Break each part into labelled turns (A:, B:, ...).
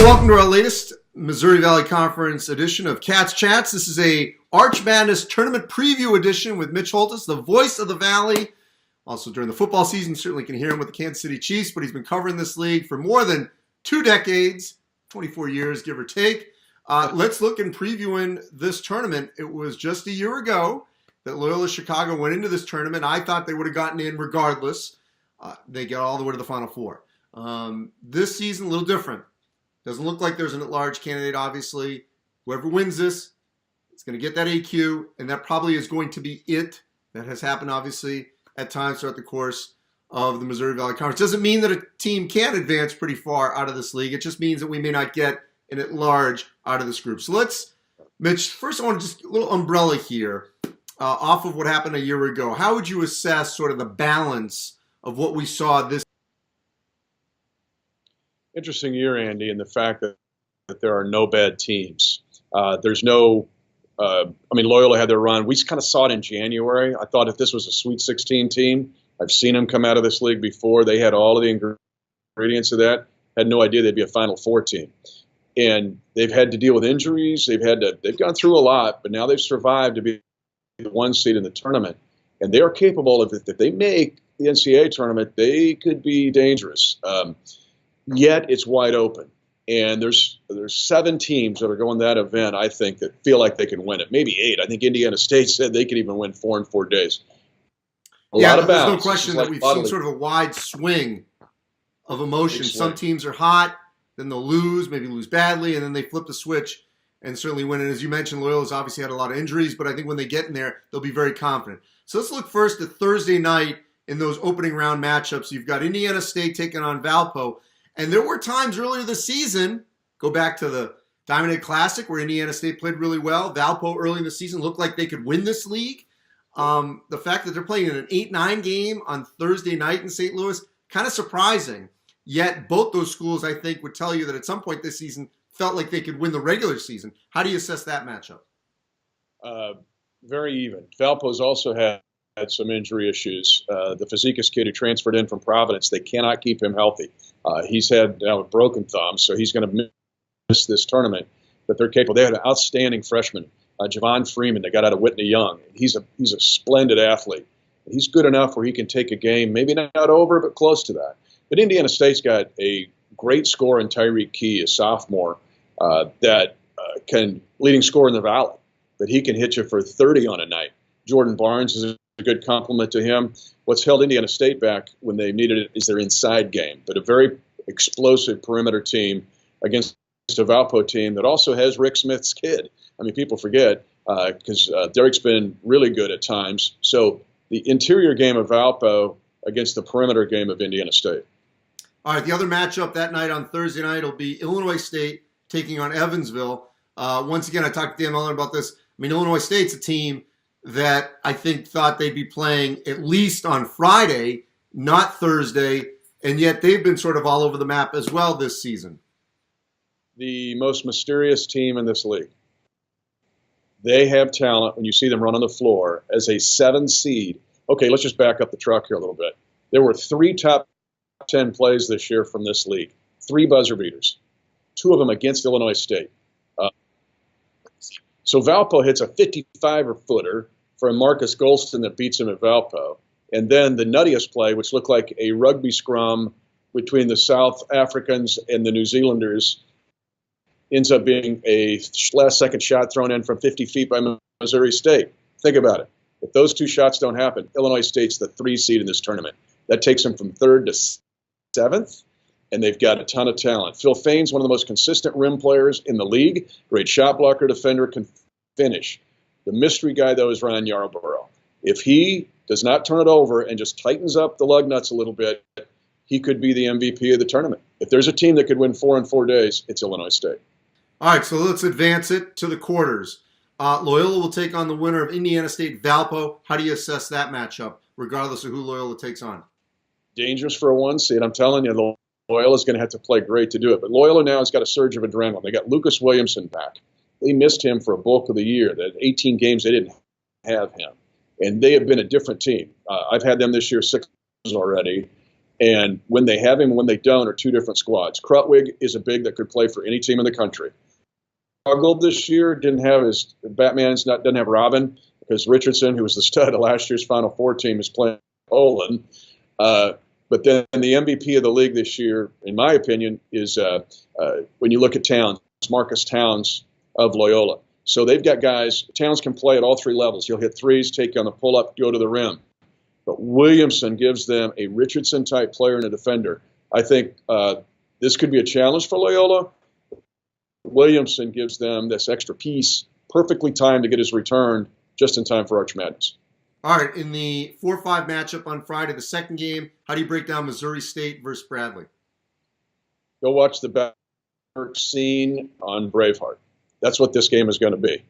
A: everybody. Welcome to our latest Missouri Valley Conference edition of Katz Chats. This is a Arch Madness tournament preview edition with Mitch Holthus, the voice of the Valley. Also during the football season, you certainly can hear him with the Kansas City Chiefs, but he's been covering this league for more than 2 decades, 24 years, give or take. Let's look and previewing this tournament. It was just a year ago that Loyola Chicago went into this tournament. I thought they would have gotten in regardless. They got all the way to the Final Four. This season, a little different. Doesn't look like there's an at-large candidate, obviously. Whoever wins this is going to get that AQ, and that probably is going to be it. That has happened, obviously, at times throughout the course of the Missouri Valley Conference. Doesn't mean that a team can't advance pretty far out of this league. It just means that we may not get an at-large out of this group. So let's, Mitch, first I want to just a little umbrella here off of what happened a year ago. How would you assess sort of the balance of what we saw this?
B: Interesting year, Andy, in the fact that there are no bad teams. There's no, Loyola had their run. We kind of saw it in January. I thought if this was a Sweet 16 team, I've seen them come out of this league before. They had all of the ingredients of that. Had no idea they'd be a Final Four team. And they've had to deal with injuries. They've gone through a lot, but now they've survived to be the 1 seed in the tournament. And they are capable of, if they make the NCAA tournament, they could be dangerous. Yet it's wide open, and there's 7 teams that are going to that event, I think, that feel like they can win it. Maybe 8. I think Indiana State said they could even win 4 in 4 days. A lot of
A: there's
B: bounce.
A: No question that we've seen sort of a wide swing of emotion. Some teams are hot, then they'll lose, maybe lose badly, and then they flip the switch and certainly win. And as you mentioned, Loyola's obviously had a lot of injuries, but I think when they get in there, they'll be very confident. So let's look first at Thursday night in those opening round matchups. You've got Indiana State taking on Valpo. And there were times earlier this season, go back to the Diamond Head Classic where Indiana State played really well. Valpo early in the season looked like they could win this league. The fact that they're playing in an 8-9 game on Thursday night in St. Louis, kind of surprising. Yet both those schools, I think, would tell you that at some point this season felt like they could win the regular season. How do you assess that matchup?
B: Very even. Valpo's also had some injury issues. The Fazekas kid who transferred in from Providence, they cannot keep him healthy. He's had a broken thumb, so he's going to miss this tournament. But they're capable. They had an outstanding freshman, Javon Freeman, that got out of Whitney Young. He's a splendid athlete. He's good enough where he can take a game, maybe not over, but close to that. But Indiana State's got a great scorer in Tyreek Key, a sophomore, that can leading scorer in the Valley, that he can hit you for 30 on a night. Jordan Barnes is a good compliment to him. What's held Indiana State back when they needed it is their inside game, but a very explosive perimeter team against a Valpo team that also has Rick Smith's kid. I mean, people forget because Derek's been really good at times. So the interior game of Valpo against the perimeter game of Indiana State.
A: All right, the other matchup that night on Thursday night will be Illinois State taking on Evansville. Once again, I talked to Dan Muller about this. I mean, Illinois State's a team that I think thought they'd be playing at least on Friday, not Thursday, and yet they've been sort of all over the map as well this season.
B: The most mysterious team in this league. They have talent when you see them run on the floor as a 7 seed. Okay, let's just back up the truck here a little bit. There were 3 top 10 plays this year from this league, 3 buzzer beaters, 2 of them against Illinois State. So Valpo hits a 55-footer from Marcus Golston that beats him at Valpo. And then the nuttiest play, which looked like a rugby scrum between the South Africans and the New Zealanders, ends up being a last-second shot thrown in from 50 feet by Missouri State. Think about it. If those 2 shots don't happen, Illinois State's the 3 seed in this tournament. That takes them from 3rd to 7th, and they've got a ton of talent. Phil Fain's one of the most consistent rim players in the league. Great shot blocker, defender, can finish. The mystery guy, though, is Ryan Yarborough. If he does not turn it over and just tightens up the lug nuts a little bit, he could be the MVP of the tournament. If there's a team that could win 4 in 4 days, it's Illinois State.
A: All right, so let's advance it to the quarters. Loyola will take on the winner of Indiana State Valpo. How do you assess that matchup, regardless of who Loyola takes on?
B: Dangerous for a 1 seed. I'm telling you, Loyola's going to have to play great to do it. But Loyola now has got a surge of adrenaline. They got Lucas Williamson back. They missed him for a bulk of the year. That 18 games, they didn't have him. And they have been a different team. I've had them this year 6 already. And when they have him and when they don't are two different squads. Krutwig is a big that could play for any team in the country. Struggled this year, didn't have his doesn't have Robin because Richardson, who was the stud of last year's Final Four team, is playing Poland. But then the MVP of the league this year, in my opinion, is when you look at Towns, Marcus Towns of Loyola. So they've got guys. Towns can play at all three levels. He'll hit threes, take on the pull-up, go to the rim. But Williamson gives them a Richardson-type player and a defender. I think this could be a challenge for Loyola. Williamson gives them this extra piece, perfectly timed to get his return just in time for Arch Madness.
A: All right, in the 4-5 matchup on Friday, the second game, how do you break down Missouri State versus Bradley?
B: Go watch the back scene on Braveheart. That's what this game is going to be.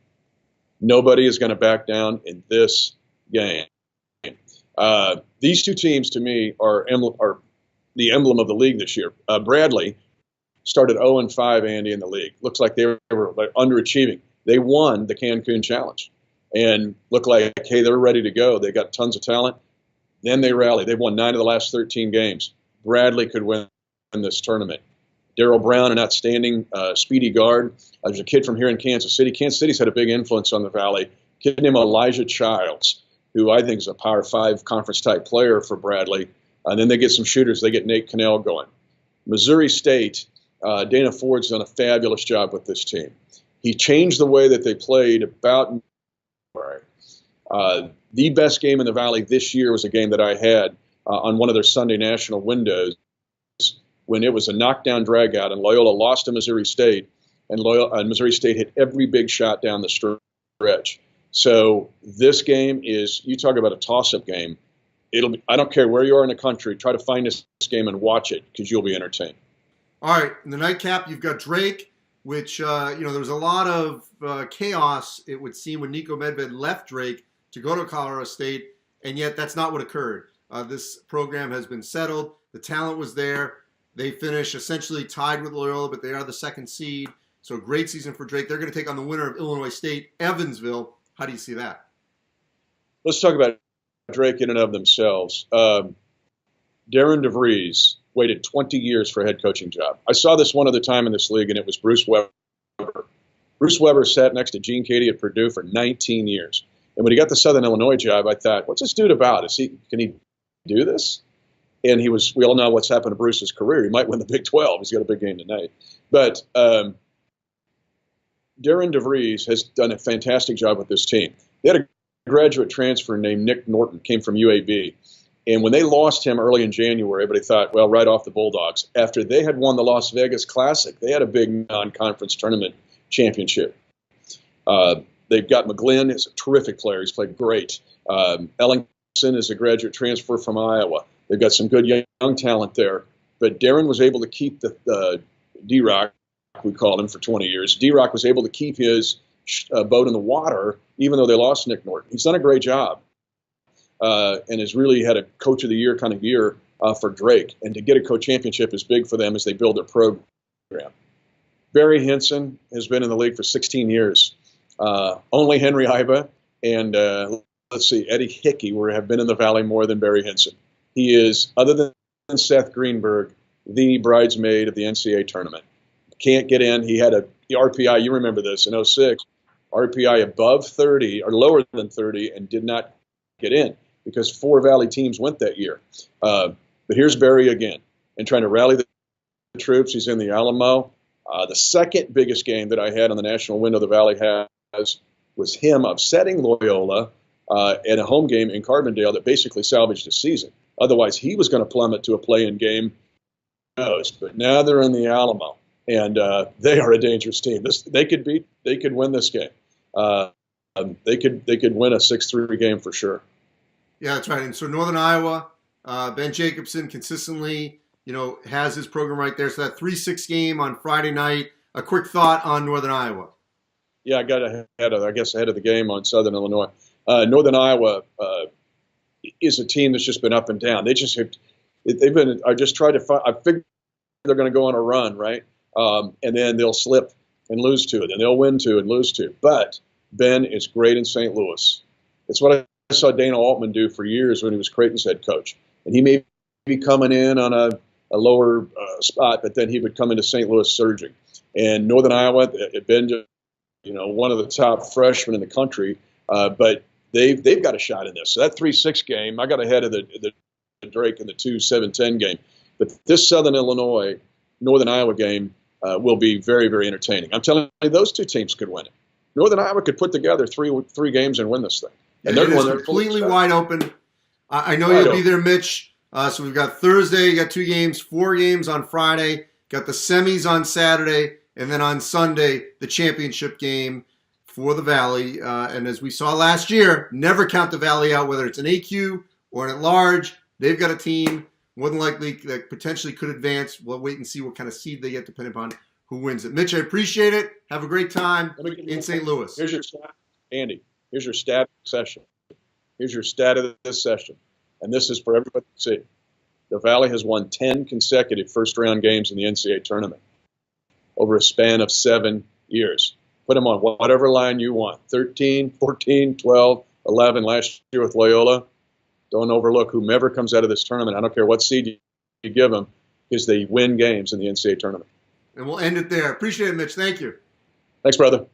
B: Nobody is going to back down in this game. These two teams, to me, are the emblem of the league this year. Bradley started 0-5, Andy, in the league. Looks like they were underachieving. They won the Cancun Challenge and looked like, hey, they're ready to go. They got tons of talent. Then they rallied. They've won 9 of the last 13 games. Bradley could win this tournament. Darryl Brown, an outstanding speedy guard. There's a kid from here in Kansas City. Kansas City's had a big influence on the Valley. A kid named Elijah Childs, who I think is a Power 5 conference-type player for Bradley. And then they get some shooters. They get Nate Cannell going. Missouri State, Dana Ford's done a fabulous job with this team. He changed the way that they played about the best game in the Valley this year was a game that I had on one of their Sunday national windows when it was a knockdown drag-out, and Loyola lost to Missouri State, and Missouri State hit every big shot down the stretch. So this game is, you talk about a toss-up game. I don't care where you are in the country, try to find this game and watch it because you'll be entertained.
A: All right, in the nightcap, you've got Drake, which, there was a lot of chaos, it would seem, when Nico Medved left Drake to go to Colorado State, and yet that's not what occurred. This program has been settled. The talent was there. They finish essentially tied with Loyola, but they are the second seed. So great season for Drake. They're going to take on the winner of Illinois State, Evansville. How do you see that?
B: Let's talk about Drake in and of themselves. Darren DeVries waited 20 years for a head coaching job. I saw this one other time in this league, and it was Bruce Weber. Bruce Weber sat next to Gene Cady at Purdue for 19 years. And when he got the Southern Illinois job, I thought, what's this dude about? Can he do this? And we all know what's happened to Bruce's career. He might win the Big 12. He's got a big game tonight. But Darren DeVries has done a fantastic job with this team. They had a graduate transfer named Nick Norton, came from UAB. And when they lost him early in January, everybody thought, well, right off the Bulldogs. After they had won the Las Vegas Classic, they had a big non-conference tournament championship. They've got McGlynn, is a terrific player. He's played great. Ellingson is a graduate transfer from Iowa. They've got some good young talent there. But Darren was able to keep the D-Rock, we called him for 20 years. D-Rock was able to keep his boat in the water, even though they lost Nick Norton. He's done a great job and has really had a coach of the year kind of year for Drake. And to get a co-championship is big for them as they build their program. Barry Hinson has been in the league for 16 years. Only Henry Iba and, Eddie Hickey have been in the Valley more than Barry Hinson. He is, other than Seth Greenberg, the bridesmaid of the NCAA tournament. Can't get in. He had the RPI, you remember this, in 06, RPI above 30 or lower than 30 and did not get in because 4 Valley teams went that year. But here's Barry again and trying to rally the troops. He's in the Alamo. The second biggest game that I had on the national window the Valley has was him upsetting Loyola at a home game in Carbondale that basically salvaged the season. Otherwise, he was going to plummet to a play-in game. But now they're in the Alamo, and they are a dangerous team. They could win this game. They could win a 6-3 game for sure.
A: Yeah, that's right. And so Northern Iowa, Ben Jacobson consistently, has his program right there. So that 3-6 game on Friday night. A quick thought on Northern Iowa.
B: Yeah, I got ahead of the game on Southern Illinois. Northern Iowa is a team that's just been up and down. I just tried to find. I figured they're going to go on a run, right? And then they'll slip and lose to it, and they'll win to and lose to. But Ben is great in St. Louis. It's what I saw Dana Altman do for years when he was Creighton's head coach. And he may coming in on a lower spot, but then he would come into St. Louis surging. And Northern Iowa had been, one of the top freshmen in the country, but they've got a shot in this. So that 3-6 game, I got ahead of the Drake in the 2-7-10 game. But this Southern Illinois, Northern Iowa game will be very, very entertaining. I'm telling you, those two teams could win it. Northern Iowa could put together three games and win this thing. And
A: it is completely wide open. I know you'll be there, Mitch. So we've got Thursday, you got 2 games, 4 games on Friday, got the semis on Saturday, and then on Sunday, the championship game for the Valley. And as we saw last year, never count the Valley out, whether it's an AQ or an at-large. They've got a team, more than likely, that potentially could advance. We'll wait and see what kind of seed they get, depending upon who wins it. Mitch, I appreciate it. Have a great time in St. Louis.
B: Here's your stat, Andy. Here's your stat session. Here's your stat of this session. And this is for everybody to see. The Valley has won 10 consecutive first-round games in the NCAA tournament over a span of 7 years. Put them on whatever line you want, 13, 14, 12, 11 last year with Loyola. Don't overlook whomever comes out of this tournament. I don't care what seed you give them, because they win games in the NCAA tournament.
A: And we'll end it there. Appreciate it, Mitch. Thank you.
B: Thanks, brother.